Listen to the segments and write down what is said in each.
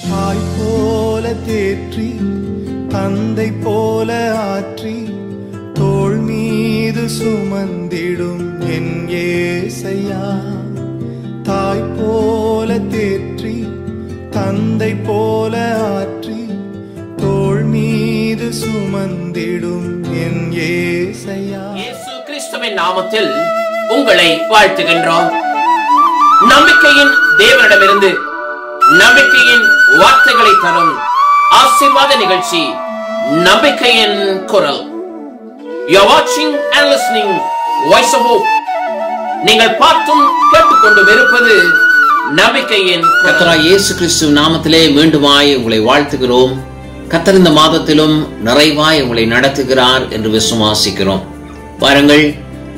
தாய் போல தேற்றி தந்தை போல ஆற்றி தோள் மீது சுமந்திடும் என் ஏசையா. தாய் போல தேற்றி தந்தை போல ஆற்றி தோள் மீது சுமந்திடும் என் ஏசையா. இயேசு கிறிஸ்துவின் நாமத்தில் உங்களை வாழ்த்துகின்றோம். நம்பிக்கையின் தேவனிடமிருந்து நம்பிக்கையின் வார்த்தைகளை தரும் ஆசீர்வாத நிகழ்ச்சி நம்பிக்கையின் குரல். You are watching and listening Voice of Hope. நீங்கள் பார்த்தும் கேட்டுக்கொண்டும் இருப்பது நம்பிக்கையின் கர்த்தராகிய இயேசு கிறிஸ்து நாமத்திலே மீண்டுமாய் உங்களை வாழ்த்துகிறோம். கர்த்தர் இந்த மாதத்திலும் நிறைவாய் உங்களை நடத்துகிறார் என்று விசுவாசிக்கிறோம். பாருங்கள்,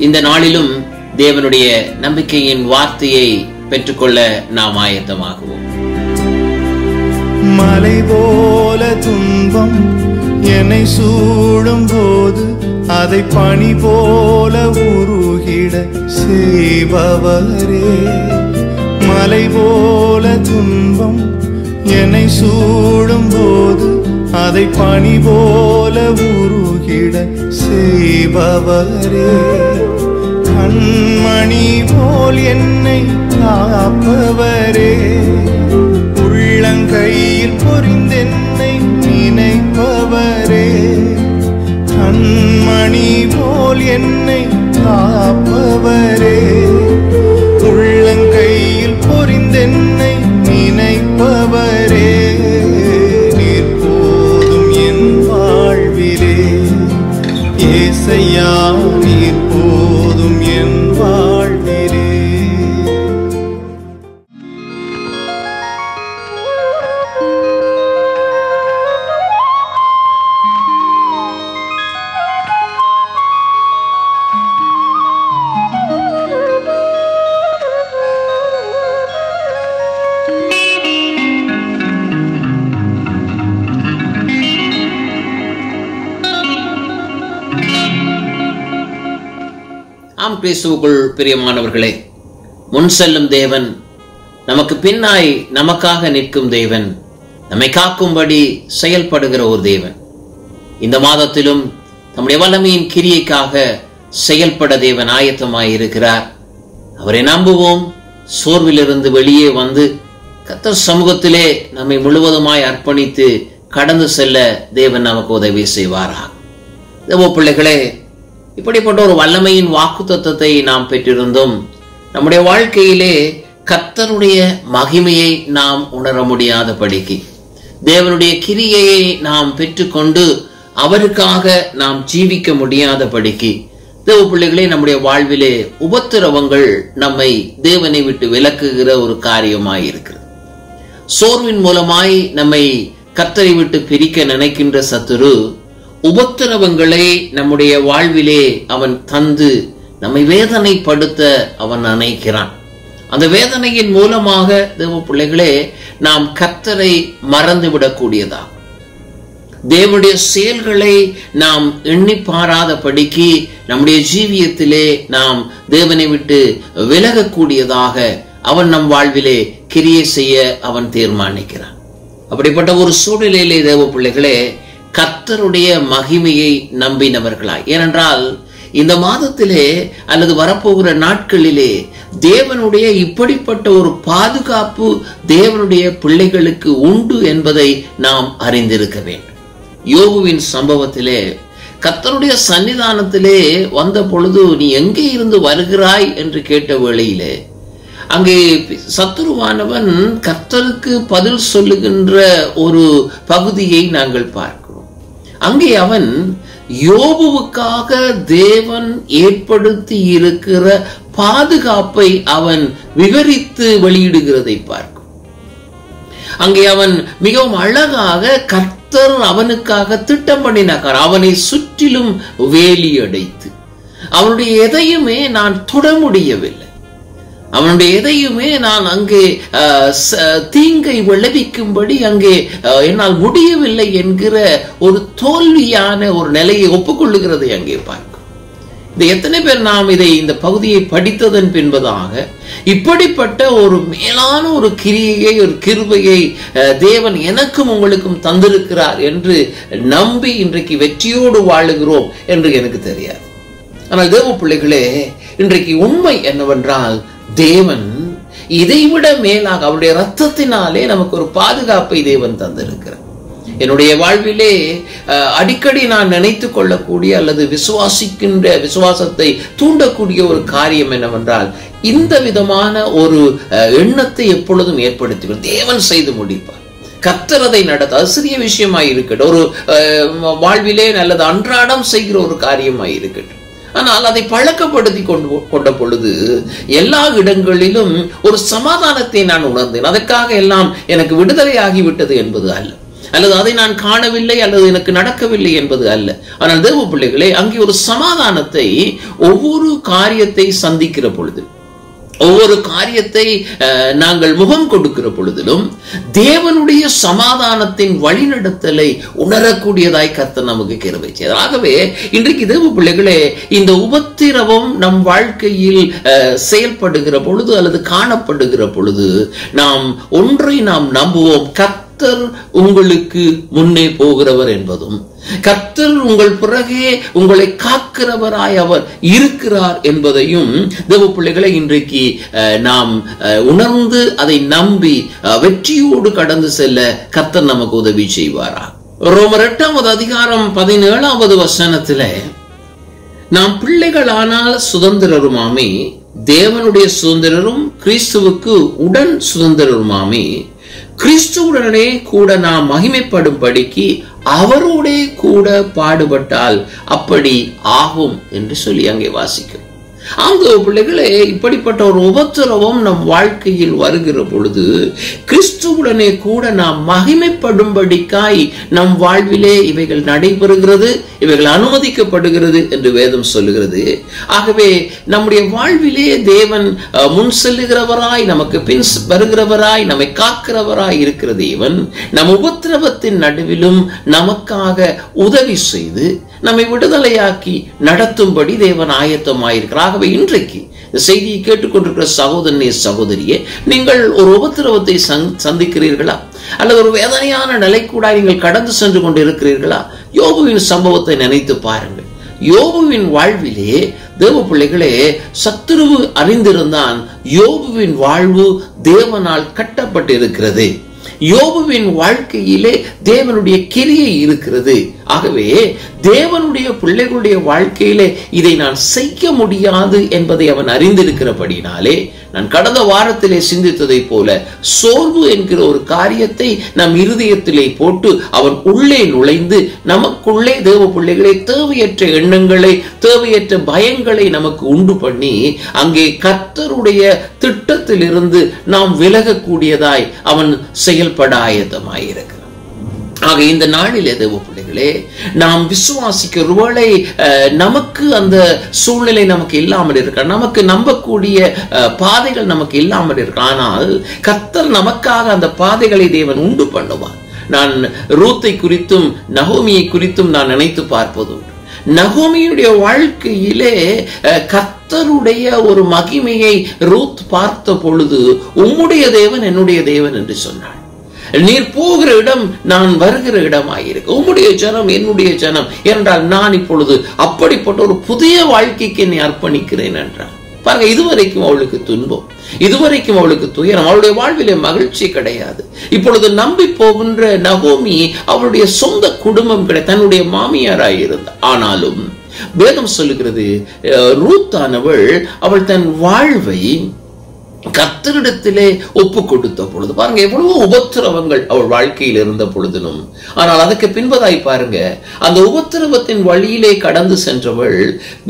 இந்த நாளிலும் தேவனுடைய நம்பிக்கையின் வார்த்தையை பெற்றுக்கொள்ள நாம் ஆயத்தமாகுவோம். மலை போல துன்பம் என்னை சூடும் போது அதை பனி போல உருகிட செய்பவரே. மலை போல துன்பம் என்னை சூடும் போது அதை பனி போல உருகிட செய்பவரே. கண்மணி போல் என்னை காப்பவரே. உள்ளங்கையில் பொறிந்தென்னை நினைப்பவரே. கண்மணி போல் என்னை காப்பவரே. உள்ளங்கையில் பொறிந்தென்னை நினைப்பவரே. நீர் போதும் என் வாழ்விலே ஏசையா, நீர் போதும் என் வாழ்விலே. ஆம், கிறிஸ்துவுக்குள் பிரியமானவர்களே, முன் செல்லும் தேவன், நமக்கு பின்னாய் நமக்காக நிற்கும் தேவன், நம்மை காக்கும்படி செயல்படுகிற ஒரு தேவன். இந்த மாதத்திலும் நம்முடைய வல்லமையின் கிரியைக்காக செயல்பட தேவன் ஆயத்தமாய் இருக்கிறார். அவரை நம்புவோம். சோர்விலிருந்து வெளியே வந்து கர்த்தர் சமூகத்திலே நம்மை முழுவதுமாய் அர்ப்பணித்து கடந்து செல்ல தேவன் நமக்கு உதவி செய்வாராக. தேவ பிள்ளைகளே, இப்படிப்பட்ட ஒரு வல்லமையின் வாக்குத்தத்தத்தை நாம் பெற்றிருந்தோம். நம்முடைய வாழ்க்கையிலே கர்த்தருடைய மகிமையை நாம் உணர முடியாதபடிக்கு, தேவனுடைய கிரியையை நாம் பெற்றுக்கொண்டு அவருக்காக நாம் ஜீவிக்க முடியாதபடிக்கு, தேவ பிள்ளைகளே, நம்முடைய வாழ்விலே உபத்திரவங்கள் நம்மை தேவனை விட்டு விலக்குகிற ஒரு காரியமாயிருக்கிறது. சோர்வின் மூலமாய் நம்மை கர்த்தரை விட்டு பிரிக்க நினைக்கின்ற சத்துரு உபத்திரவங்களை நம்முடைய வாழ்விலே அவன் தந்து நம்மை வேதனைப்படுத்த அவன் நினைக்கிறான். அந்த வேதனையின் மூலமாக தேவ பிள்ளைகளே, நாம் கர்த்தரை மறந்துவிடக்கூடியதா, தேவனுடைய செயல்களை நாம் எண்ணி பாராதபடிக்கு நம்முடைய ஜீவியத்திலே நாம் தேவனை விட்டு விலகக்கூடியதாக அவன் நம் வாழ்விலே கிரியை செய்ய அவன் தீர்மானிக்கிறான். அப்படிப்பட்ட ஒரு சூழ்நிலையிலே தேவ பிள்ளைகளே, கர்த்தருடைய மகிமையை நம்பினவர்களாய், ஏனென்றால் இந்த மாதத்திலே அல்லது வரப்போகிற நாட்களிலே தேவனுடைய இப்படிப்பட்ட ஒரு பாதுகாப்பு தேவனுடைய பிள்ளைகளுக்கு உண்டு என்பதை நாம் அறிந்திருக்க வேண்டும். யோபுவின் சம்பவத்திலே கர்த்தருடைய சன்னிதானத்திலே வந்த பொழுது, நீ எங்கே இருந்து வருகிறாய் என்று கேட்ட வேளையிலே அங்கே சத்துருவானவன் கர்த்தருக்கு பதில் சொல்லுகின்ற ஒரு பகுதியை நாங்கள் பார்க்கிறோம். அங்கே அவன் யோபுவுக்காக தேவன் ஏற்படுத்தி இருக்கிற பாதுகாப்பை அவன் விவரித்து வெளியிடுகிறதை பார்க்கும். அங்கே அவன் மிகவும் அழகாக கர்த்தர் அவனுக்காக திட்டம் பண்ணினார். அவனை சுற்றிலும் வேலி அடைத்து அவனுடைய எதையுமே நான் தொட முடியவில்லை, அவனுடைய எதையுமே நான் அங்கே தீங்கை விளைவிக்கும்படி அங்கே என்னால் முடியவில்லை என்கிற ஒரு தோல்வியான ஒரு நிலையை ஒப்புக்கொள்ளுகிறதை அங்கே பார்க்கும். இந்த எத்தனை பேர் நாம் இந்த பகுதியை படித்ததன் பின்பதாக இப்படிப்பட்ட ஒரு மேலான ஒரு கிரியையை, ஒரு கிருபையை தேவன் எனக்கும் உங்களுக்கும் தந்திருக்கிறார் என்று நம்பி இன்றைக்கு வெற்றியோடு வாழுகிறோம் என்று எனக்கு தெரியாது. ஆனால் தேவ பிள்ளைகளே, இன்றைக்கு உண்மை என்னவென்றால், தேவன் இதைவிட மேலாக அவருடைய ரத்தத்தினாலே நமக்கு ஒரு பாதுகாப்பை தேவன் தந்திருக்கிறார். என்னுடைய வாழ்விலே அடிக்கடி நான் நினைத்துக் கொள்ளக்கூடிய அல்லது விசுவாசத்தை தூண்டக்கூடிய ஒரு காரியம் என்னவென்றால், இந்த விதமான ஒரு எண்ணத்தை எப்பொழுதும் ஏற்படுத்தி தேவன் செய்து முடிப்பார். கர்த்தர் அதை நடத்த, அது சிறிய விஷயமாய் இருக்கட்டும், ஒரு வாழ்விலே அல்லது அன்றாடம் செய்கிற ஒரு காரியமாய் இருக்கட்டும், ஆனால் அதை பழக்கப்படுத்தி கொண்ட பொழுது எல்லா இடங்களிலும் ஒரு சமாதானத்தை நான் உணர்ந்தேன். அதற்காக எல்லாம் எனக்கு விடுதலை ஆகிவிட்டது என்பது அல்ல, அல்லது அதை நான் காணவில்லை அல்லது எனக்கு நடக்கவில்லை என்பது அல்ல. ஆனால் தேவ பிள்ளைகளே, அங்கே ஒரு சமாதானத்தை ஒவ்வொரு காரியத்தை சந்திக்கிற பொழுது, ஒவ்வொரு காரியத்தை நாங்கள் முகம் கொடுக்கிற பொழுதிலும் தேவனுடைய சமாதானத்தின் வழிநடத்தலை உணரக்கூடியதாய் கர்த்தர் நமக்கு கிருபை செய்தார். ஆகவே இன்றைக்கு தேவ பிள்ளைகளே, இந்த உபத்திரவம் நம் வாழ்க்கையில் செயல்படுகிற பொழுது அல்லது காணப்படுகிற பொழுது ஒன்றை நாம் நம்புவோம்: கர்த்தர் உங்களுக்கு முன்னே போகிறவர் என்பதும், கர்த்தர் உங்கள் பிறகே உங்களை காக்கிறவராய் அவர் இருக்கிறார் என்பதையும் தேவ பிள்ளைகளை இன்றைக்கு நாம் உணர்ந்து அதை நம்பி வெற்றியோடு கடந்து செல்ல கர்த்தர் நமக்கு உதவி செய்வாரா. ரோமர் 8ஆம் அதிகாரம் 17ஆவது வசனத்திலே, நாம் பிள்ளைகளானால் சுதந்திரருமாமே, தேவனுடைய சுதந்திரரும் கிறிஸ்துவுக்கு உடன் சுதந்திரருமாமே, கிறிஸ்துவுடனே கூட நாம் மகிமைப்படும்படிக்கு அவரோடே கூட பாடுபட்டால் அப்படி ஆகும் என்று சொல்லி அங்கே வாசிக்கும். ஆங்க பிள்ளைகளே, இப்படிப்பட்ட ஒரு உபத்திரவம் நம் வாழ்க்கையில் வருகிற பொழுது கிறிஸ்துவுடனே கூட நாம் மகிமைப்படும்படிக்காய் நம் வாழ்விலே இவைகள் நடைபெறுகிறது, இவைகள் அனுமதிக்கப்படுகிறது என்று வேதம் சொல்லுகிறது. ஆகவே நம்முடைய வாழ்விலே தேவன் முன் செல்லுகிறவராய், நமக்கு பின் வருகிறவராய், நம்மை காக்கிறவராய் இருக்கிற தேவன் நம் உபத்திரவத்தின் நடுவிலும் நமக்காக உதவி செய்து நம்மை விடுதலையாக்கி நடத்தும்படி தேவன் ஆயத்தமாயிருக்கிறார். ஆகவே இன்றைக்கு இந்த செய்தியை கேட்டுக்கொண்டிருக்கிற சகோதரனே, சகோதரியே, நீங்கள் ஒரு உபத்திரவத்தை சந்திக்கிறீர்களா? அல்லது ஒரு வேதனையான நிலைக்கூட நீங்கள் கடந்து சென்று கொண்டு இருக்கிறீர்களா? யோபுவின் சம்பவத்தை நினைத்து பாருங்கள். யோபுவின் வாழ்விலே தேவ பிள்ளைகளே, சத்துருவு அறிந்திருந்தான் யோபுவின் வாழ்வு தேவனால் கட்டப்பட்டிருக்கிறது. யோபுவின் வாழ்க்கையிலே தேவனுடைய கிரியை இருக்கிறது. ஆகவே தேவனுடைய பிள்ளைகளுடைய வாழ்க்கையிலே இதை நான் செய்ய முடியாது என்பதை அவன் அறிந்திருக்கிறபடினாலே, நான் கடந்த வாரத்திலே சிந்தித்ததை போல சோர்வு என்கிற ஒரு காரியத்தை நம் இருதயத்திலே போட்டு அவன் உள்ளே நுழைந்து நமக்குள்ளே தேவ பிள்ளைகளை தேவையற்ற எண்ணங்களை, தேவையற்ற பயங்களை நமக்கு உண்டு பண்ணி அங்கே கர்த்தருடைய திட்டத்திலிருந்து நாம் விலகக்கூடியதாய் அவன் செயல்பட ஆயத்தமாயிருக்கிறான். ஆக இந்த நாளிலே தேவ பிள்ளைகளே, நாம் விசுவாசிக்க ஒருவேளை நமக்கு அந்த சூழ்நிலை நமக்கு இல்லாமல் இருக்க, நமக்கு நம்பக்கூடிய பாதைகள் நமக்கு இல்லாமல் இருக்க, ஆனால் கர்த்தர் நமக்காக அந்த பாதைகளை தேவன் உண்டு பண்ணுவார். நான் ரூத்தை குறித்தும் நகோமியை குறித்தும் நான் நினைத்து பார்ப்பது. நகோமியுடைய வாழ்க்கையிலே கர்த்தருடைய ஒரு மகிமையை ரூத் பார்த்த பொழுது, உம்முடைய தேவன் என்னுடைய தேவன் என்று சொன்னாள். நீர் போகிற இடம் நான் வருகிற இடமாயிருக்கு, உம்முடைய ஜனம் என்னுடைய ஜனம் என்றால் நான் இப்பொழுது அப்படிப்பட்ட ஒரு புதிய வாழ்க்கைக்கு என்னை அர்ப்பணிக்கிறேன் என்றார். பாருங்க, இதுவரைக்கும் அவளுக்கு துன்பம், இதுவரைக்கும் அவளுக்கு துயரம், அவளுடைய வாழ்விலே மகிழ்ச்சி கிடையாது. இப்பொழுது நம்பி போகின்ற நகோமி அவளுடைய சொந்த குடும்பம் கிடையாது, தன்னுடைய மாமியாராய் இருந்தார். ஆனாலும் வேதம் சொல்லுகிறது, ரூத்தானவள் அவள் தன் வாழ்வை கர்த்தரிடத்திலே ஒப்பு கொடுத்த பொழுது, பாருங்க எவ்வளவு உபத்திரவங்கள் அவள் வாழ்க்கையில் இருந்த பொழுதிலும், ஆனால் அதுக்கு பின்பதாய் பாருங்க, அந்த உபத்திரவத்தின் வழியிலே கடந்து சென்றவள்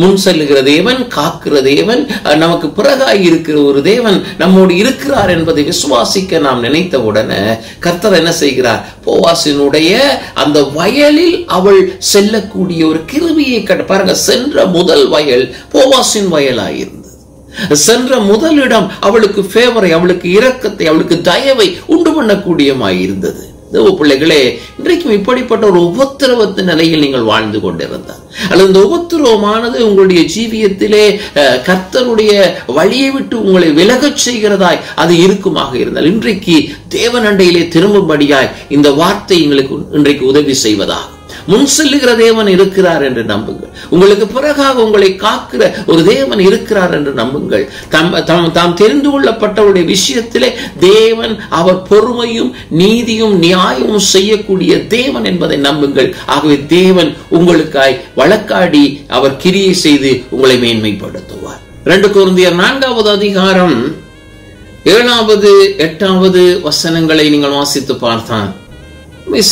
முன் செல்லுகிற தேவன், காக்கிற தேவன், நமக்கு பிறகாய் இருக்கிற ஒரு தேவன் நம்மோடு இருக்கிறார் என்பதை விசுவாசிக்க நாம் நினைத்த உடனே கர்த்தர் என்ன செய்கிறார்? போவாசினுடைய அந்த வயலில் அவள் செல்லக்கூடிய ஒரு கிருபையை பாருங்க. சென்ற முதல் வயல் போவாசின் வயலாயிருந்தது. சென்ற முதலிடம் அவளுக்கு ஃபேவரை, அவளுக்கு இரக்கத்தை, அவளுக்கு தயவை உண்டு பண்ணக்கூடியமாய் இருந்தது. தேவ பிள்ளைகளே, இன்றைக்கும் இப்படிப்பட்ட ஒரு உபத்திரவத்தின் நிலையில் நீங்கள் வாழ்ந்து கொண்டிருந்தார், அல்லது இந்த உபத்திரவமானது உங்களுடைய ஜீவியத்திலே கர்த்தருடைய வழியை விட்டு உங்களை விலகச் செய்கிறதாய் அது இருக்குமாக இருந்தால், இன்றைக்கு தேவன் அண்டையிலே திரும்பும்படியாய் இந்த வார்த்தை எங்களுக்கு இன்றைக்கு உதவி செய்வதாக. முன் செல்லுகிற தேவன் இருக்கிறார் என்று நம்புங்கள். உங்களுக்கு பிறகாக உங்களை காக்கிற ஒரு தேவன் இருக்கிறார் என்று நம்புங்கள். தாம் தெரிந்து கொள்ளப்பட்டவருடைய விஷயத்திலே தேவன் அவர் பொறுமையும் நீதியும் நியாயமும் செய்யக்கூடிய தேவன் என்பதை நம்புங்கள். ஆகவே தேவன் உங்களுக்காய் வழக்காடி அவர் கிரியை செய்து உங்களை மேன்மைப்படுத்துவார். 2 கொரிந்தியர் 4வது அதிகாரம் 7வது 8வது வசனங்களை நீங்கள் வாசித்து பார்த்தான்.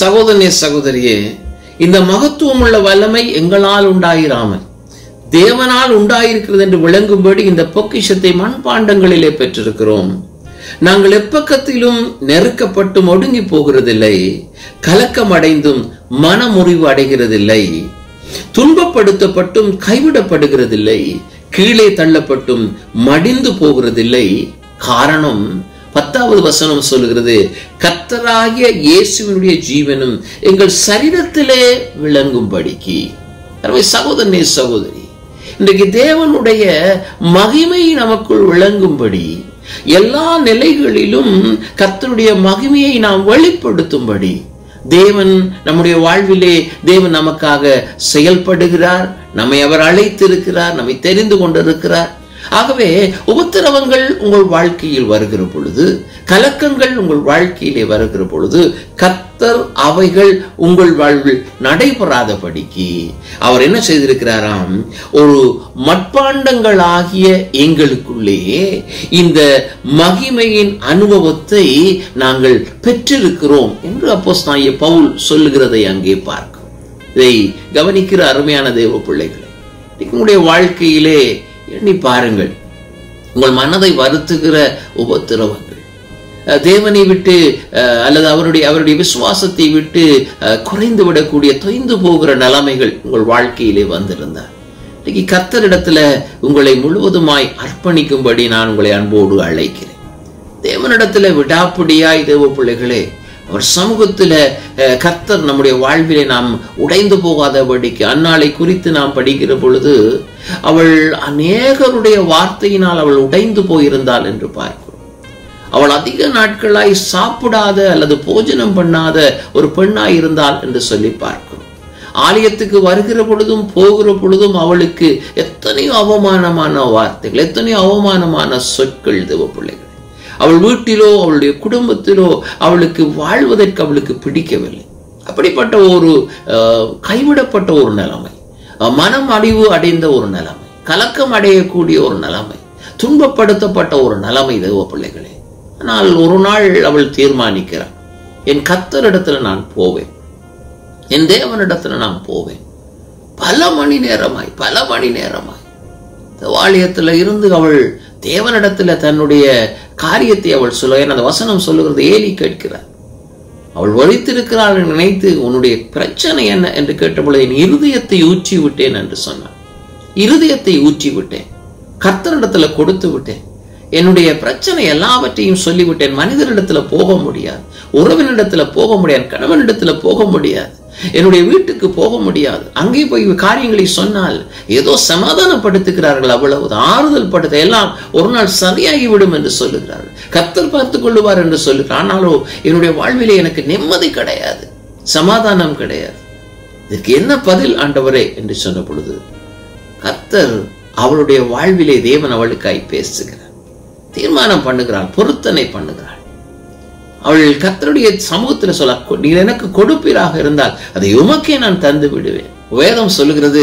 சகோதரனே சகோதரியே, இந்த மகத்துவம் உள்ள வல்லமை எங்களால் உண்டாயிராமல் தேவனால் உண்டாயிருக்கிறது என்று விளங்கும்படி இந்த பொக்கிஷத்தை மண்பாண்டங்களிலே பெற்றிருக்கிறோம். நாங்கள் எப்பக்கத்திலும் நெருக்கப்பட்டு ஒடுங்கி போகிறதில்லை, கலக்கம் அடைந்தும் மனமுறிவு அடைகிறதில்லை, துன்பப்படுத்தப்பட்டும் கைவிடப்படுகிறதில்லை, கீழே தள்ளப்பட்டும் மடிந்து போகிறதில்லை. காரணம் 10வது வசனம் சொல்லுகிறது, கர்த்தராகிய இயேசுவினுடைய ஜீவனும் எங்கள் சரீரத்திலே விளங்கும்படிக்கு. சகோதரனே சகோதரி, இன்றைக்கு தேவனுடைய மகிமை நமக்குள் விளங்கும்படி, எல்லா நிலைகளிலும் கர்த்தருடைய மகிமையை நாம் வெளிப்படுத்தும்படி தேவன் நம்முடைய வாழ்விலே தேவன் நமக்காக செயல்படுகிறார். நம்மை அவர் அழைத்திருக்கிறார், நம்மை தெரிந்து கொண்டிருக்கிறார். ஆகவே உபத்திரவங்கள் உங்கள் வாழ்க்கையில் வருகிற பொழுது, கலக்கங்கள் உங்கள் வாழ்க்கையிலே வருகிற பொழுது, கர்த்தர் அவைகள் உங்கள் வாழ்வில் நடைபெறாதபடிக்கு அவர் என்ன செய்திருக்கிறாராம், ஒரு மட்பாண்டங்களாகிய எங்களுக்குள்ளே இந்த மகிமையின் அனுபவத்தை நாங்கள் பெற்றிருக்கிறோம் என்று அப்போஸ்தலனாகிய பவுல் சொல்லுகிறதை அங்கே பார்க்கிறோம். இதை கவனிக்கிற அருமையான தேவ பிள்ளைகளே, உங்களுடைய வாழ்க்கையிலே எண்ணி பாருங்கள். உங்கள் மனதை வருத்துகிற உபத்திரவங்கள், தேவனை விட்டு அல்லது அவருடைய விசுவாசத்தை விட்டு குறைந்து விடக்கூடிய தொய்ந்து போகிற நிலைமைகள் உங்கள் வாழ்க்கையிலே வந்திருந்தார், இன்னைக்கு கர்த்தரிடத்துல உங்களை முழுவதுமாய் அர்ப்பணிக்கும்படி நான் உங்களை அன்போடு அழைக்கிறேன். தேவனிடத்துல விடாப்பிடியாய் தேவ பிள்ளைகளே, அவர் சமூகத்துல கர்த்தர் நம்முடைய வாழ்விலே நாம் உடைந்து போகாதபடிக்கு, அன்னாளை குறித்து நாம் படிக்கிற பொழுது அவள் அநேகருடைய வார்த்தையினால் அவள் உடைந்து போயிருந்தாள் என்று பார்க்கிறோம். அவள் அதிக நாட்களாய் சாப்பிடாத அல்லது போஜனம் பண்ணாத ஒரு பெண்ணாய் இருந்தாள் என்று சொல்லி பார்க்கிறோம். ஆலயத்துக்கு வருகிற பொழுதும் போகிற பொழுதும் அவளுக்கு எத்தனையோ அவமானமான வார்த்தைகள், எத்தனையோ அவமானமான சொற்கள் தேவ பிள்ளைகள். அவள் வீட்டிலோ அவளுடைய குடும்பத்திலோ அவளுக்கு வாழ்வதற்கு அவளுக்கு பிடிக்கவில்லை. அப்படிப்பட்ட ஒரு கைவிடப்பட்ட ஒரு நிலைமை, மனம் அழிவு அடைந்த ஒரு நிலைமை, கலக்கம் அடையக்கூடிய ஒரு நிலைமை, துன்பப்படுத்தப்பட்ட ஒரு நிலைமை தேவ பிள்ளைகளே. ஆனால் ஒரு நாள் அவள் தீர்மானிக்கிறாள், என் கர்த்தரிடத்துல நான் போவேன், என் தேவனிடத்துல நான் போவேன். பல மணி நேரமாய் தேவாலயத்துல இருந்து அவள் தேவனிடத்துல தன்னுடைய காரியத்தை அவள் சொல்ல, அந்த வசனம் சொல்லுகிறது, ஏலி கேட்கிறார். அவள் வலித்திருக்கிறாள் நினைத்து உன்னுடைய பிரச்சனை என்ன என்று கேட்டபொழுது, என் இருதயத்தை ஊற்றி விட்டேன் என்று சொன்னான். இருதயத்தை ஊற்றி விட்டேன், கர்த்தரிடத்துல கொடுத்து விட்டேன், என்னுடைய பிரச்சனை எல்லாவற்றையும் சொல்லிவிட்டேன். மனிதனிடத்துல போக முடியாது, உறவினிடத்துல போக முடியாது, கணவனிடத்துல போக முடியாது, என்னுடைய வீட்டுக்கு போக முடியாது. அங்கே போய் காரியங்களை சொன்னால் ஏதோ சமாதானப்படுத்துகிறார்கள், அவ்வளவு ஆறுதல் படுத்த, எல்லாம் ஒரு நாள் சரியாகிவிடும் என்று சொல்லுகிறார்கள், கர்த்தர் பார்த்துக் கொள்ளுவார் என்று சொல்லுகிறார். ஆனாலும் என்னுடைய வாழ்விலே எனக்கு நிம்மதி கிடையாது, சமாதானம் கிடையாது. இதற்கு என்ன பதில் ஆண்டவரே என்று சொன்ன பொழுது, கர்த்தர் அவளுடைய வாழ்விலே தேவன் அவளுக்காய் பேசுகிறார், தீர்மானம் பண்ணுகிறாள், பொருத்தனை பண்ணுகிறாள். அவள் கர்த்தருடைய சமூகத்துல சொல்ல, நீர் எனக்கு கொடுப்பீராக இருந்தால் அதை உமக்கே நான் தந்து விடுவேன். வேதம் சொல்லுகிறது,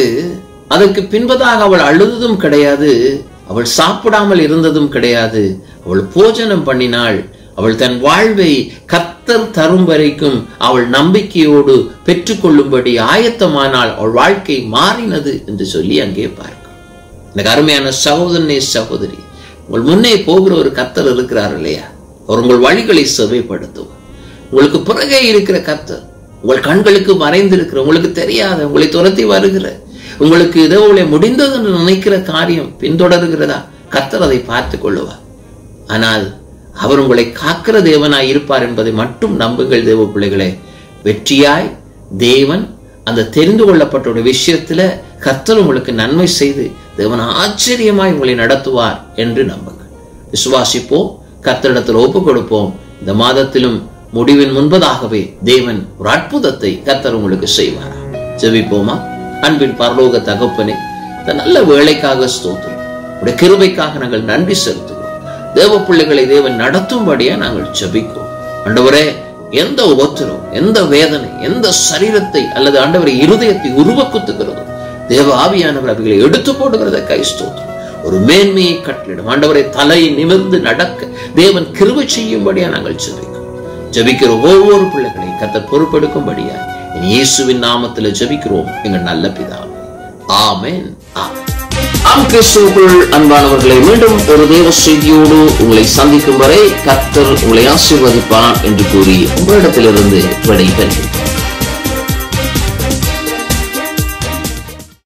அதற்கு பின்பதாக அவள் அழுததும் கிடையாது, அவள் சாப்பிடாமல் இருந்ததும் கிடையாது, அவள் போஜனம் பண்ணினாள். அவள் தன் வாழ்வை கர்த்தர் தரும் வரைக்கும் அவள் நம்பிக்கையோடு பெற்றுக்கொள்ளும்படி ஆயத்தமானால் அவள் வாழ்க்கை மாறினது என்று சொல்லி அங்கே பார்க்கும். எனக்கு அருமையான சகோதரனே சகோதரி, உங்கள் முன்னே போகிற ஒரு கர்த்தர் இருக்கிறார் இல்லையா, அவர் உங்கள் வழிகளை செவைப்படுத்துவார். உங்களுக்கு பிறகே இருக்கிற கர்த்தர், உங்கள் கண்களுக்கு மறைந்திருக்கிற, உங்களுக்கு தெரியாத, உங்களை துரத்தி வருகிற, உங்களுக்கு இதோட முடிந்தது என்று நினைக்கிற காரியம் பின்தொடர்கிறதா, கர்த்தர் அதை பார்த்துக் கொள்ளுவார். ஆனால் அவர் உங்களை காக்கிற தேவனாய் இருப்பார் என்பதை மட்டும் நம்புங்கள் தேவ பிள்ளைகளே. வெற்றியாய் தேவன் அந்த தெரிந்து கொள்ளப்பட்ட விஷயத்துல கர்த்தர் உங்களுக்கு நன்மை செய்து தேவன் ஆச்சரியமாய் உங்களை நடத்துவார் என்று நம்புங்கள். விசுவாசிப்போம், கர்த்தரிடத்தில் ஒப்பு கொடுப்போம். இந்த மாதத்திலும் முடிவின் முன்பதாகவே தேவன் ஒரு அற்புதத்தை கர்த்தர் உங்களுக்கு செய்வார். ஜெபிப்போமா? அன்பின் பரலோக தகப்பனே, இந்த நல்ல வேலைக்காக ஸ்தோத்திரம். உடைய கிருபைக்காக நாங்கள் நன்றி செலுத்துகிறோம். தேவ பிள்ளைகளை தேவன் நடத்தும்படியா நாங்கள் ஜெபிக்கிறோம். ஆண்டவரே, எந்த உபத்திரம், எந்த வேதனை, எந்த சரீரத்தை அல்லது ஆண்டவரை இருதயத்தை உருவக்குத்துகிறதோ தேவ ஆவியானவர் அவைகளை எடுத்து போடுகிறத கை ஸ்தோத்திரம். ஒரு மேன்மையை கட்டளிடும் ஆண்டவரை தலையை நிமிர்ந்து நடக்க தேவன் கிருபை செய்யும்படியா நாங்கள் ஜெபிக்கிற ஒவ்வொரு பிள்ளைகளை கர்த்தர் பொறுப்பெடுக்கும்படியா இயேசுவின் நாமத்தில் ஜெபிக்கிறோம் எங்கள் நல்ல பிதாவே. ஆமென். கிறிஸ்துவுக்குள் அன்பானவர்களை, மீண்டும் ஒரு தேவ செய்தியோடு உங்களை சந்திக்கும் வரை கர்த்தர் உங்களை ஆசீர்வதிப்பார் என்று கூறி உங்களிடத்திலிருந்து விடைபெறுகிறேன்.